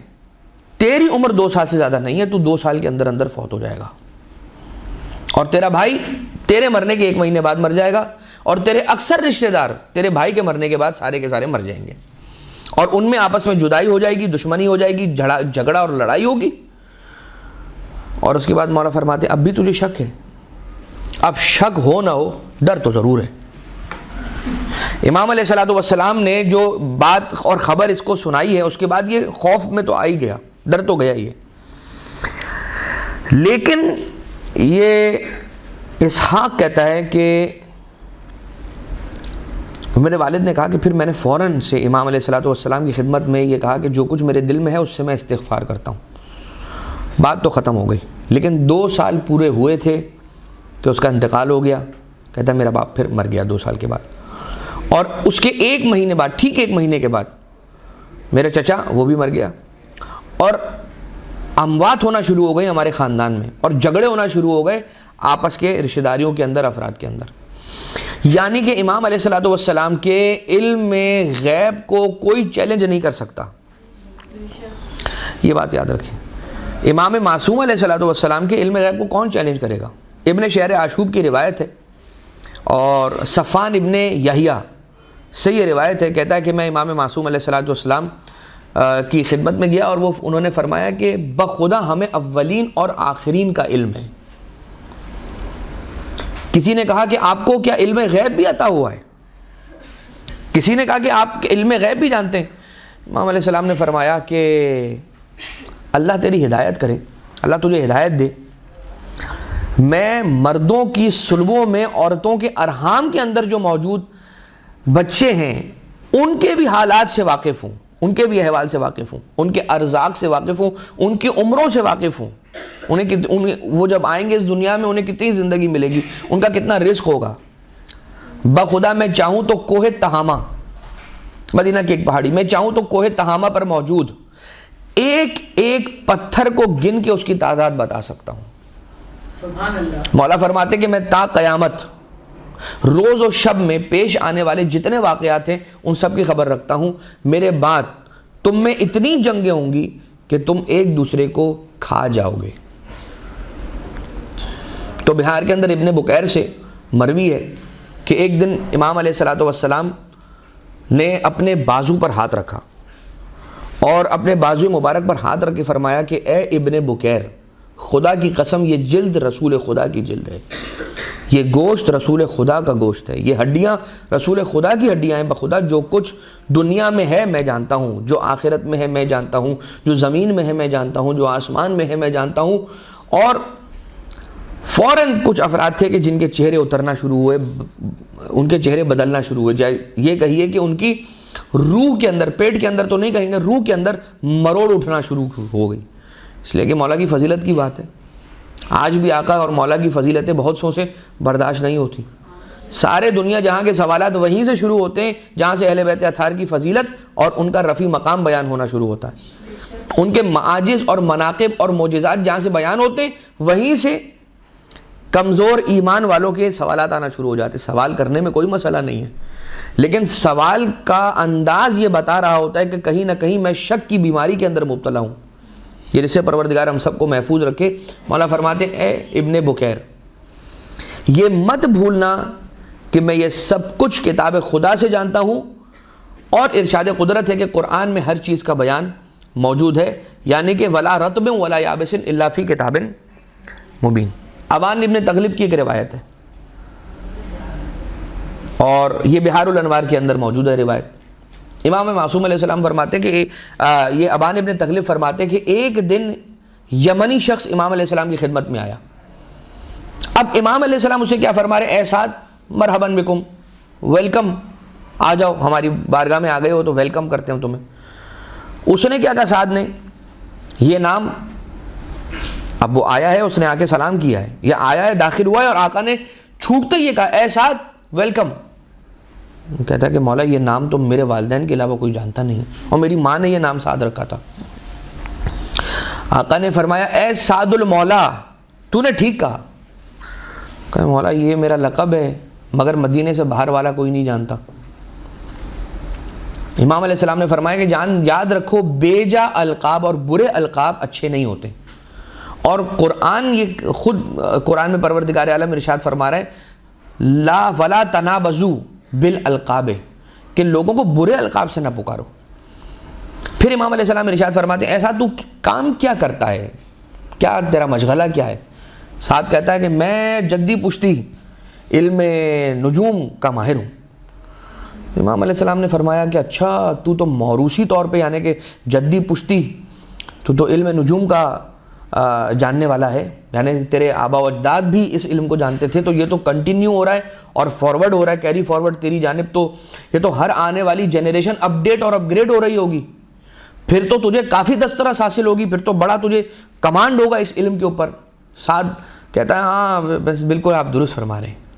تیری عمر 2 سال سے زیادہ نہیں ہے، تو 2 سال کے اندر اندر فوت ہو جائے گا، اور تیرا بھائی تیرے مرنے کے 1 مہینے بعد مر جائے گا، اور تیرے اکثر رشتہ دار تیرے بھائی کے مرنے کے بعد سارے کے سارے مر جائیں گے، اور ان میں آپس میں جدائی ہو جائے گی، دشمنی ہو جائے گی، جھگڑا اور لڑائی ہوگی۔ اور اس کے بعد مولا فرماتے اب بھی تجھے شک ہے؟ اب شک ہو نہ ہو، ڈر تو ضرور ہے۔ امام علیہ السلام نے جو بات اور خبر اس کو سنائی ہے، اس کے بعد یہ خوف میں تو آ ہی گیا، ڈر تو گیا ہی ہے۔ لیکن یہ اسحاق کہتا ہے کہ میرے والد نے کہا کہ پھر میں نے فوراً سے امام علیہ السلام کی خدمت میں یہ کہا کہ جو کچھ میرے دل میں ہے اس سے میں استغفار کرتا ہوں۔ بات تو ختم ہو گئی، لیکن 2 سال پورے ہوئے تھے کہ اس کا انتقال ہو گیا۔ کہتا ہے میرا باپ پھر مر گیا 2 سال کے بعد، اور اس کے 1 مہینے بعد، ٹھیک 1 مہینے کے بعد میرا چچا وہ بھی مر گیا، اور اموات ہونا شروع ہو گئی ہمارے خاندان میں، اور جھگڑے ہونا شروع ہو گئے آپس کے رشتہ داریوں کے اندر، افراد کے اندر۔ یعنی کہ امام علیہ السلام کے علم غیب کو کوئی چیلنج نہیں کر سکتا، یہ بات یاد رکھیں۔ امام معصوم علیہ السلام کے علم غیب کو کون چیلنج کرے گا؟ ابن شہر عاشوب کی روایت ہے، اور صفان ابن یحییٰ سے یہ روایت ہے، کہتا ہے کہ میں امام معصوم علیہ السلام کی خدمت میں گیا، اور انہوں نے فرمایا کہ بخدا ہمیں اولین اور آخرین کا علم ہے۔ کسی نے کہا کہ آپ کو کیا علم غیب بھی عطا ہوا ہے؟ کسی نے کہا کہ آپ علم غیب بھی جانتے ہیں؟ امام علیہ السلام نے فرمایا کہ اللہ تیری ہدایت کرے، اللہ تجھے ہدایت دے، میں مردوں کی صلبوں میں عورتوں کے ارحام کے اندر جو موجود بچے ہیں ان کے بھی حالات سے واقف ہوں، ان کے بھی احوال سے واقف ہوں، ان کے ارزاق سے واقف ہوں، ان کی عمروں سے واقف ہوں، وہ جب آئیں گے اس دنیا میں انہیں کتنی زندگی ملے گی، ان کا کتنا رزق ہوگا۔ بخدا میں چاہوں تو کوہ تہامہ، مدینہ کی ایک پہاڑی، میں چاہوں تو کوہ تہامہ پر موجود ایک ایک پتھر کو گن کے اس کی تعداد بتا سکتا ہوں۔ سبحان اللہ۔ مولا فرماتے کہ میں تا قیامت روز و شب میں پیش آنے والے جتنے واقعات ہیں ان سب کی خبر رکھتا ہوں۔ میرے بعد تم میں اتنی جنگیں ہوں گی کہ تم ایک دوسرے کو کھا جاؤ گے۔ تو بہار کے اندر ابن بکیر سے مروی ہے کہ ایک دن امام علیہ السلام نے اپنے بازو پر ہاتھ رکھا اور اپنے بازو مبارک پر ہاتھ رکھ کے فرمایا کہ اے ابن بکیر، خدا کی قسم یہ جلد رسول خدا کی جلد ہے، یہ گوشت رسول خدا کا گوشت ہے، یہ ہڈیاں رسول خدا کی ہڈیاں ہیں۔ بخدا جو کچھ دنیا میں ہے میں جانتا ہوں، جو آخرت میں ہے میں جانتا ہوں، جو زمین میں ہے میں جانتا ہوں، جو آسمان میں ہے میں جانتا ہوں۔ اور فوراً کچھ افراد تھے کہ جن کے چہرے اترنا شروع ہوئے، ان کے چہرے بدلنا شروع ہوئے، جائے یہ کہیے کہ ان کی روح کے اندر، پیٹ کے اندر تو نہیں کہیں گے، روح کے اندر مروڑ اٹھنا شروع ہو گئی، اس لیے کہ مولا کی فضیلت کی بات ہے۔ آج بھی آقا اور مولا کی فضیلتیں بہت سو سے برداشت نہیں ہوتی۔ سارے دنیا جہاں کے سوالات وہیں سے شروع ہوتے ہیں جہاں سے اہل بیت اطہار کی فضیلت اور ان کا رفیع مقام بیان ہونا شروع ہوتا ہے۔ ان کے معاجز اور مناقب اور معجزات جہاں سے بیان ہوتے ہیں وہیں سے کمزور ایمان والوں کے سوالات آنا شروع ہو جاتے ہیں۔ سوال کرنے میں کوئی مسئلہ نہیں ہے، لیکن سوال کا انداز یہ بتا رہا ہوتا ہے کہ کہیں نہ کہیں میں شک کی بیماری کے اندر مبتلا ہوں۔ یہ جس سے پروردگار ہم سب کو محفوظ رکھے۔ مولا فرماتے اے ابن بکیر، یہ مت بھولنا کہ میں یہ سب کچھ کتاب خدا سے جانتا ہوں، اور ارشاد قدرت ہے کہ قرآن میں ہر چیز کا بیان موجود ہے، یعنی کہ ولا رطب ولا یابس الا فی کتاب مبین۔ ابان ابن تغلب کی ایک روایت ہے، اور یہ بحار الانوار کے اندر موجود ہے روایت۔ امام معصوم علیہ السلام فرماتے ہیں کہ یہ ابان ابن تغلب فرماتے ہیں کہ ایک دن یمنی شخص امام علیہ السلام کی خدمت میں آیا۔ اب امام علیہ السلام اسے کیا فرما رہے؟ اے سعد مرحباً بکم، ویلکم، آ جاؤ، ہماری بارگاہ میں آ گئے ہو تو ویلکم کرتے ہیں تمہیں۔ اس نے کیا کہا سعد نے؟ یہ نام، اب وہ آیا ہے، اس نے آ کے سلام کیا ہے، یہ آیا ہے، داخل ہوا ہے، اور آقا نے چھوٹتے یہ کہا اے سعد ویلکم۔ کہتا ہے کہ مولا یہ نام تو میرے والدین کے علاوہ کوئی جانتا نہیں، اور میری ماں نے یہ نام سعد رکھا تھا۔ آقا نے فرمایا اے سعد المولا، تو نے ٹھیک کہا۔ کہ مولا یہ میرا لقب ہے، مگر مدینے سے باہر والا کوئی نہیں جانتا۔ امام علیہ السلام نے فرمایا کہ یاد رکھو بے جا القاب اور برے القاب اچھے نہیں ہوتے، اور قرآن یہ خود قرآن میں پروردگار عالم ارشاد فرما رہا ہے لا ولا تنابزوا بالالقاب، کہ لوگوں کو برے القاب سے نہ پکارو۔ پھر امام علیہ السلام ارشاد فرماتے ہیں ایسا تو کام کیا کرتا ہے، کیا تیرا مشغلہ کیا ہے؟ سعد کہتا ہے کہ میں جدی پشتی علم نجوم کا ماہر ہوں۔ امام علیہ السلام نے فرمایا کہ اچھا تو موروثی طور پہ، یعنی کہ جدی پشتی، تو علم نجوم کا جاننے والا ہے، یعنی تیرے آبا و اجداد بھی اس علم کو جانتے تھے، تو یہ تو کنٹینیو ہو رہا ہے اور فارورڈ ہو رہا ہے، کیری فارورڈ تیری جانب، تو یہ تو ہر آنے والی جنریشن اپڈیٹ اور اپ گریڈ ہو رہی ہوگی، پھر تو تجھے کافی دسترس حاصل ہوگی، پھر تو بڑا تجھے کمانڈ ہوگا اس علم کے اوپر۔ سعد کہتا ہے ہاں بس بالکل آپ درست فرما رہے ہیں۔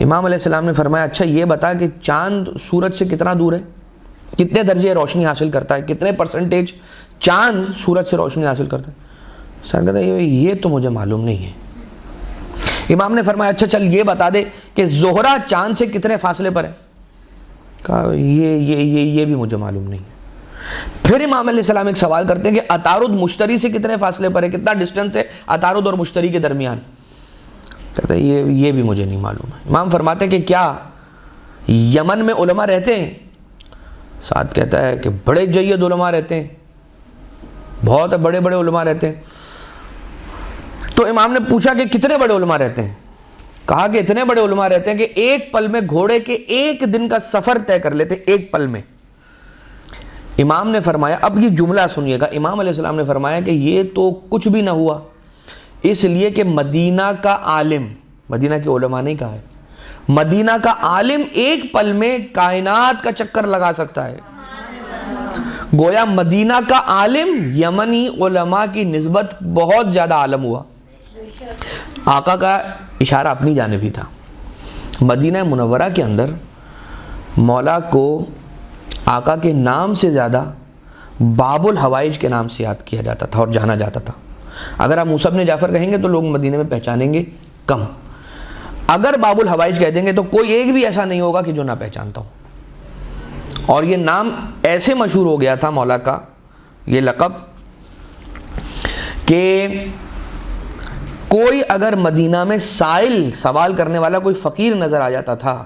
امام علیہ السلام نے فرمایا اچھا یہ بتا کہ چاند سورج سے کتنا دور ہے، کتنے درجے روشنی حاصل کرتا ہے، کتنے پرسنٹیج چاند سورج سے روشنی حاصل کرتا ہے؟ سعد کہتا ہے یہ تو مجھے معلوم نہیں ہے۔ امام نے فرمایا اچھا چل یہ بتا دے کہ زہرہ چاند سے کتنے فاصلے پر ہے؟ کہا یہ بھی مجھے معلوم نہیں ہے۔ پھر امام علیہ السلام ایک سوال کرتے ہیں کہ عطارد مشتری سے کتنے فاصلے پر ہے، کتنا ڈسٹنس ہے عطارد اور مشتری کے درمیان؟ کہتا ہے یہ بھی مجھے نہیں معلوم ہے۔ امام فرماتے ہیں کہ کیا یمن میں علماء رہتے ہیں؟ سعد کہتا ہے کہ بڑے جید علماء رہتے ہیں، بہت بڑے بڑے علماء رہتے ہیں۔ تو امام نے پوچھا کہ کتنے بڑے علماء رہتے ہیں؟ کہا کہ اتنے بڑے علماء رہتے ہیں کہ ایک پل میں گھوڑے کے ایک دن کا سفر طے کر لیتے، ایک پل میں۔ امام نے فرمایا، اب یہ جملہ سنیے گا، امام علیہ السلام نے فرمایا کہ یہ تو کچھ بھی نہ ہوا، اس لیے کہ مدینہ کا عالم، مدینہ کے علماء نہیں کہا ہے، مدینہ کا عالم ایک پل میں کائنات کا چکر لگا سکتا ہے۔ گویا مدینہ کا عالم یمنی علماء کی نسبت بہت زیادہ عالم ہوا۔ آقا کا اشارہ اپنی جانب ہی تھا۔ مدینہ منورہ کے اندر مولا کو آقا کے نام سے زیادہ باب الحوائج کے نام سے یاد کیا جاتا تھا اور جانا جاتا تھا۔ اگر آپ موسیٰ بن جعفر کہیں گے تو لوگ مدینے میں پہچانیں گے کم، اگر باب الحوائج کہہ دیں گے تو کوئی ایک بھی ایسا نہیں ہوگا کہ جو نہ پہچانتا ہو۔ اور یہ نام ایسے مشہور ہو گیا تھا مولا کا، یہ لقب، کہ کوئی اگر مدینہ میں سائل سوال کرنے والا کوئی فقیر نظر آ جاتا تھا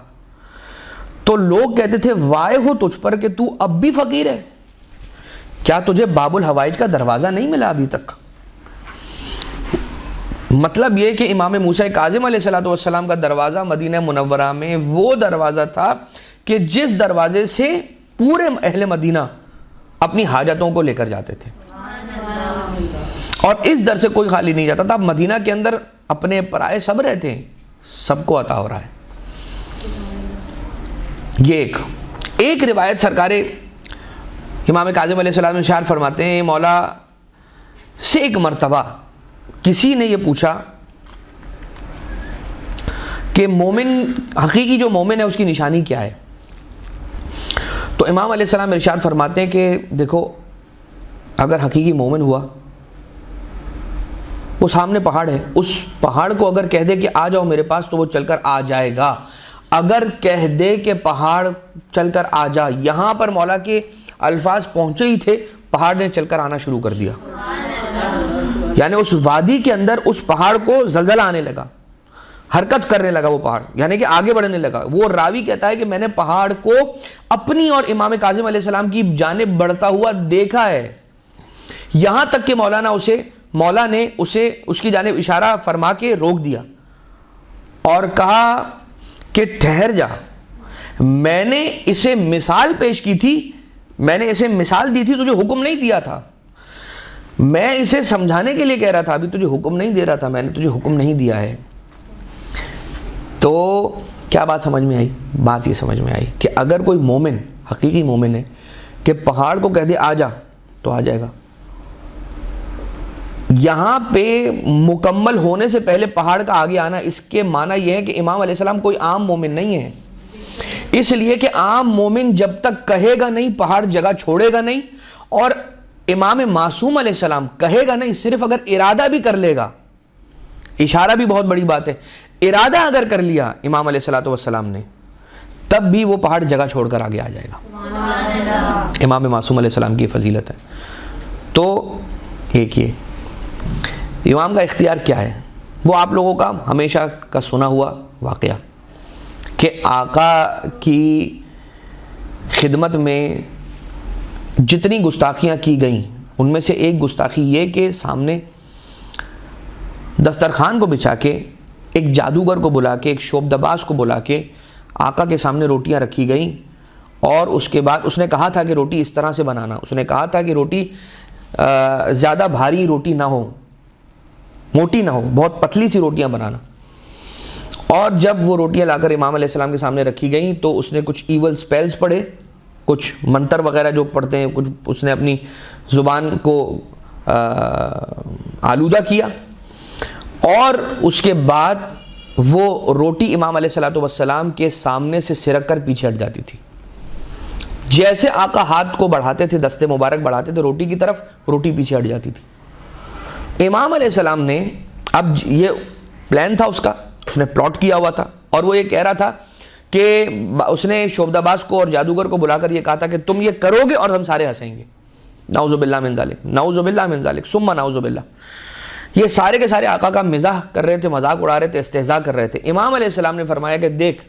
تو لوگ کہتے تھے وائے ہو تجھ پر کہ تو اب بھی فقیر ہے، کیا تجھے باب الحوائج کا دروازہ نہیں ملا ابھی تک؟ مطلب یہ کہ امام موسیٰ کاظم علیہ السلام کا دروازہ مدینہ منورہ میں وہ دروازہ تھا کہ جس دروازے سے پورے اہل مدینہ اپنی حاجتوں کو لے کر جاتے تھے، اور اس در سے کوئی خالی نہیں جاتا تھا۔ اب مدینہ کے اندر اپنے پرائے سب رہتے ہیں، سب کو عطا ہو رہا ہے۔ یہ ایک روایت سرکار امام کاظم علیہ السلام ارشاد فرماتے ہیں مولا سے ایک مرتبہ کسی نے یہ پوچھا کہ مومن، حقیقی جو مومن ہے اس کی نشانی کیا ہے؟ تو امام علیہ السلام ارشاد فرماتے ہیں کہ دیکھو اگر حقیقی مومن ہوا، وہ سامنے پہاڑ ہے، اس پہاڑ کو اگر کہہ دے کہ آ جاؤ میرے پاس تو وہ چل کر آ جائے گا۔ اگر کہہ دے کہ پہاڑ چل کر آ جا، یہاں پر مولا کے الفاظ پہنچے ہی تھے، پہاڑ نے چل کر آنا شروع کر دیا، یعنی اس وادی کے اندر اس پہاڑ کو زلزلہ آنے لگا۔ حرکت کرنے لگا وہ پہاڑ، یعنی کہ آگے بڑھنے لگا. وہ راوی کہتا ہے کہ میں نے پہاڑ کو اپنی اور امام کاظم علیہ السلام کی جانب بڑھتا ہوا دیکھا ہے، یہاں تک کہ مولا نے اسے اس کی جانب اشارہ فرما کے روک دیا اور کہا کہ ٹھہر جا، میں نے اسے مثال پیش کی تھی، میں نے اسے مثال دی تھی، تجھے حکم نہیں دیا تھا، میں اسے سمجھانے کے لیے کہہ رہا تھا، ابھی تجھے حکم نہیں دے رہا تھا، میں نے تجھے حکم نہیں دیا ہے. تو کیا بات سمجھ میں آئی؟ بات یہ سمجھ میں آئی کہ اگر کوئی مومن، حقیقی مومن ہے، کہ پہاڑ کو کہہ دے آ جا تو آ جائے گا. یہاں پہ مکمل ہونے سے پہلے پہاڑ کا آگے آنا، اس کے معنی یہ ہے کہ امام علیہ السلام کوئی عام مومن نہیں ہے، اس لیے کہ عام مومن جب تک کہے گا نہیں پہاڑ جگہ چھوڑے گا نہیں، اور امام معصوم علیہ السلام کہے گا نہیں، صرف اگر ارادہ بھی کر لے گا، اشارہ بھی بہت بڑی بات ہے، ارادہ اگر کر لیا امام علیہ السلام نے، تب بھی وہ پہاڑ جگہ چھوڑ کر آگے آ جائے گا. امام معصوم علیہ السلام کی فضیلت ہے. تو ایک یہ امام کا اختیار کیا ہے، وہ آپ لوگوں کا ہمیشہ کا سنا ہوا واقعہ کہ آقا کی خدمت میں جتنی گستاخیاں کی گئیں ان میں سے ایک گستاخی یہ کہ سامنے دسترخوان کو بچھا کے ایک جادوگر کو بلا کے، ایک شوبدباز کو بلا کے آقا کے سامنے روٹیاں رکھی گئیں، اور اس کے بعد اس نے کہا تھا کہ روٹی اس طرح سے بنانا، اس نے کہا تھا کہ روٹی زیادہ بھاری روٹی نہ ہو، موٹی نہ ہو، بہت پتلی سی روٹیاں بنانا. اور جب وہ روٹیاں لا کر امام علیہ السلام کے سامنے رکھی گئیں تو اس نے کچھ ایول سپیلز پڑھے، کچھ منتر وغیرہ جو پڑھتے ہیں، کچھ اس نے اپنی زبان کو آلودہ کیا، اور اس کے بعد وہ روٹی امام علیہ السلام کے سامنے سے سرک کر پیچھے ہٹ جاتی تھی. جیسے آقا ہاتھ کو بڑھاتے تھے، دستے مبارک بڑھاتے تھے روٹی کی طرف، روٹی پیچھے ہٹ جاتی تھی. امام علیہ السلام نے، اب یہ پلان تھا اس نے پلاٹ کیا ہوا تھا، اور وہ یہ کہہ رہا تھا کہ اس نے شوبدباز کو اور جادوگر کو بلا کر یہ کہا تھا کہ تم یہ کرو گے اور ہم سارے ہنسیں گے. نعوذ باللہ من ذالک، نعوذ باللہ من ذالک، ثم نعوذ باللہ. یہ سارے کے سارے آقا کا مزاح کر رہے تھے، مذاق اڑا رہے تھے، استہزاء کر رہے تھے. امام علیہ السلام نے فرمایا کہ دیکھ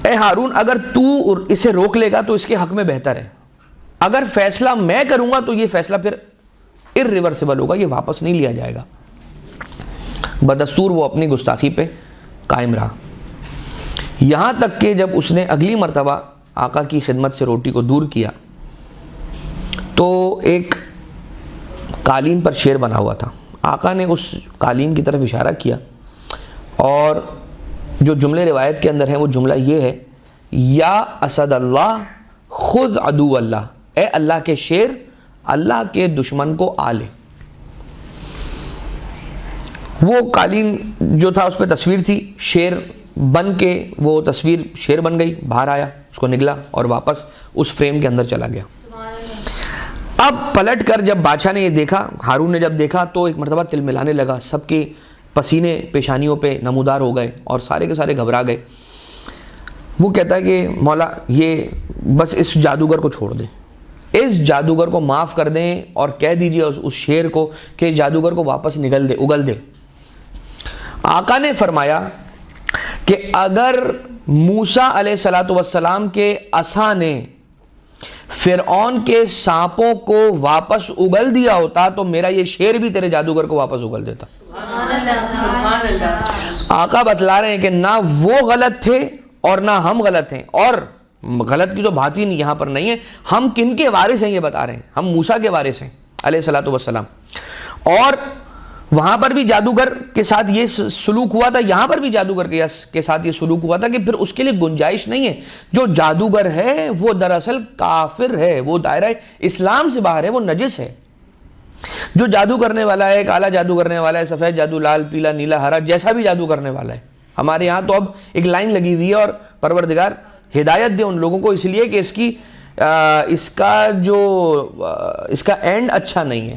اے ہارون، اگر تو اسے روک لے گا تو اس کے حق میں بہتر ہے، اگر فیصلہ میں کروں گا تو یہ فیصلہ پھر irreversible ہوگا، یہ واپس نہیں لیا جائے گا. بدستور وہ اپنی گستاخی پہ قائم رہا، یہاں تک کہ جب اس نے اگلی مرتبہ آقا کی خدمت سے روٹی کو دور کیا تو ایک قالین پر شیر بنا ہوا تھا. آقا نے اس قالین کی طرف اشارہ کیا، اور جو جملے روایت کے اندر ہیں وہ جملہ یہ ہے، یا اسد اللہ خذ عدو اللہ، اے اللہ کے شیر، اللہ کے دشمن کو آ لے. وہ قالین جو تھا اس پہ تصویر تھی، شیر بن کے وہ تصویر شیر بن گئی، باہر آیا، اس کو نگلا اور واپس اس فریم کے اندر چلا گیا. اب پلٹ کر جب بادشاہ نے یہ دیکھا، ہارون نے جب دیکھا تو ایک مرتبہ تل ملانے لگا، سب کے پسینے پیشانیوں پہ نمودار ہو گئے اور سارے کے سارے گھبرا گئے. وہ کہتا ہے کہ مولا یہ بس اس جادوگر کو چھوڑ دیں، اس جادوگر کو معاف کر دیں اور کہہ دیجئے اس شیر کو کہ جادوگر کو واپس اگل دے. آقا نے فرمایا کہ اگر موسیٰ علیہ السلام کے عصا نے فرعون کے سانپوں کو واپس اگل دیا ہوتا تو میرا یہ شیر بھی تیرے جادوگر کو واپس اگل دیتا. آقا بتلا رہے ہیں کہ نہ وہ غلط تھے اور نہ ہم غلط ہیں، اور غلط کی تو بات ہی نہیں یہاں پر نہیں ہے. ہم کن کے وارث ہیں یہ بتا رہے ہیں، ہم موسیٰ کے وارث ہیں علیہ السلام. اور وہاں پر بھی جادوگر کے ساتھ یہ سلوک ہوا تھا، یہاں پر بھی جادوگر کے ساتھ یہ سلوک ہوا تھا کہ پھر اس کے لیے گنجائش نہیں ہے. جو جادوگر ہے وہ دراصل کافر ہے، وہ دائرہ اسلام سے باہر ہے، وہ نجس ہے. جو جادو کرنے والا ہے، کالا جادو کرنے والا ہے، سفید جادو، لال پیلا نیلا ہرا، جیسا بھی جادو کرنے والا ہے، ہمارے یہاں تو اب ایک لائن لگی ہوئی ہے، اور پروردگار ہدایت دے ان لوگوں کو، اس لیے کہ اس کا اینڈ اچھا نہیں ہے.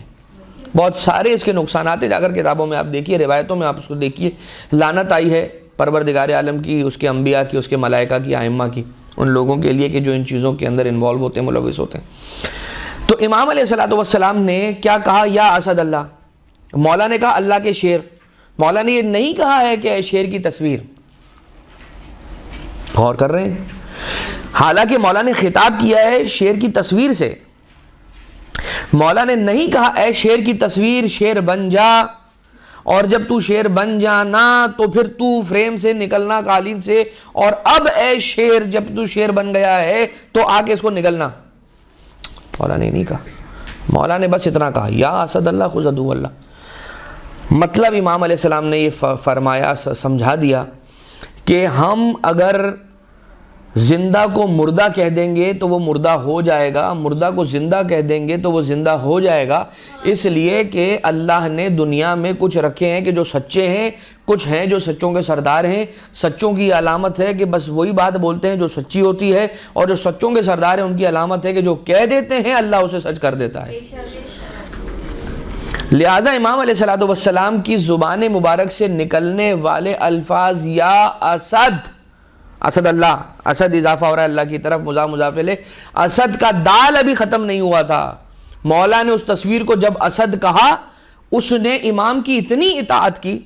بہت سارے اس کے نقصانات ہیں، جا کر کتابوں میں آپ دیکھیے، روایتوں میں آپ اس کو دیکھیے. لعنت آئی ہے پروردگار عالم کی، اس کے انبیاء کی، اس کے ملائکہ کی، ائمہ کی، ان لوگوں کے لیے کہ جو ان چیزوں کے اندر انوالو ہوتے ہیں، ملوث ہوتے ہیں. تو امام علیہ السلام نے کیا کہا؟ یا اسد اللہ. مولا نے کہا اللہ کے شیر. مولا نے یہ نہیں کہا ہے کہ اے شیر کی تصویر. غور کر رہے ہیں؟ حالانکہ مولا نے خطاب کیا ہے شیر کی تصویر سے. مولا نے نہیں کہا اے شیر کی تصویر شیر بن جا، اور جب تو شیر بن جانا تو پھر تو فریم سے نکلنا قالین سے، اور اب اے شیر جب تو شیر بن گیا ہے تو آ کے اس کو نکلنا. مولا نے نہیں کہا. مولا نے بس اتنا کہا یا اسد اللہ خذ عدو اللہ. مطلب امام علیہ السلام نے یہ فرمایا، سمجھا دیا کہ ہم اگر زندہ کو مردہ کہہ دیں گے تو وہ مردہ ہو جائے گا، مردہ کو زندہ کہہ دیں گے تو وہ زندہ ہو جائے گا. اس لیے کہ اللہ نے دنیا میں کچھ رکھے ہیں کہ جو سچے ہیں، کچھ ہیں جو سچوں کے سردار ہیں. سچوں کی علامت ہے کہ بس وہی بات بولتے ہیں جو سچی ہوتی ہے، اور جو سچوں کے سردار ہیں ان کی علامت ہے کہ جو کہہ دیتے ہیں اللہ اسے سچ کر دیتا ہے. لہٰذا امام علیہ السلام کی زبان مبارک سے نکلنے والے الفاظ یا اسد، اسد اللہ، اسد اضافہ ہو رہا ہے اللہ کی طرف، مضاف مضاف الیہ، اسد کا دال ابھی ختم نہیں ہوا تھا. مولا نے اس تصویر کو جب اسد کہا، اس نے امام کی اتنی اطاعت کی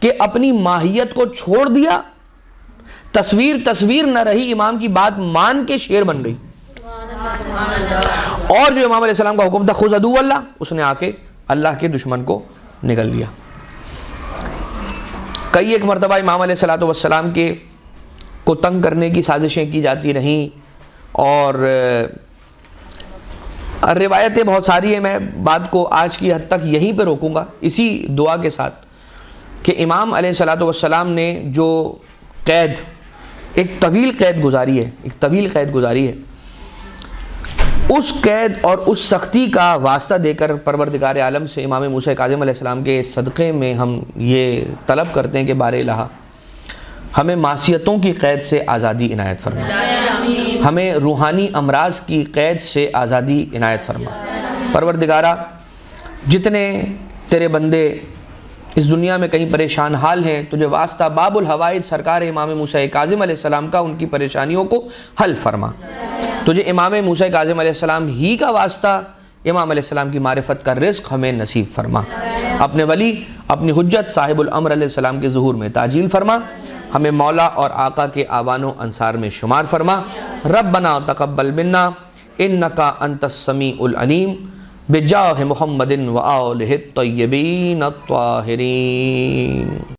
کہ اپنی ماہیت کو چھوڑ دیا. تصویر نہ رہی، امام کی بات مان کے شیر بن گئی. اور جو امام علیہ السلام کا حکم تھا خذ عدو اللہ، اس نے آ کے اللہ کے دشمن کو نگل دیا. کئی ایک مرتبہ امام علیہ السلام کے کو تنگ کرنے کی سازشیں کی جاتی رہیں، اور روایتیں بہت ساری ہیں. میں بات کو آج کی حد تک یہیں پہ روکوں گا اسی دعا کے ساتھ کہ امام علیہ السلام نے جو قید، ایک طویل قید گزاری ہے، اس قید اور اس سختی کا واسطہ دے کر پروردگار عالم سے امام موسیٰ کاظم علیہ السلام کے صدقے میں ہم یہ طلب کرتے ہیں کہ بار الہ ہمیں معصیتوں کی قید سے آزادی عنایت فرما، ہمیں روحانی امراض کی قید سے آزادی عنایت فرما. پروردگارہ جتنے تیرے بندے اس دنیا میں کہیں پریشان حال ہیں، تجھے واسطہ باب الحوائج سرکار امام موسیٰ کاظم علیہ السلام کا ان کی پریشانیوں کو حل فرما. تجھے امام موسیٰ کاظم علیہ السلام ہی کا واسطہ امام علیہ السلام کی معرفت کا رزق ہمیں نصیب فرما. اپنے ولی، اپنی حجت صاحب الامر علیہ السلام کے ظہور میں تعجیل فرما. ہمیں مولا اور آقا کے آوان و انصار میں شمار فرما. ربنا تقبل منا انکا انت السمیع العلیم بجاہ محمد و آلہ الطیبین الطاہرین.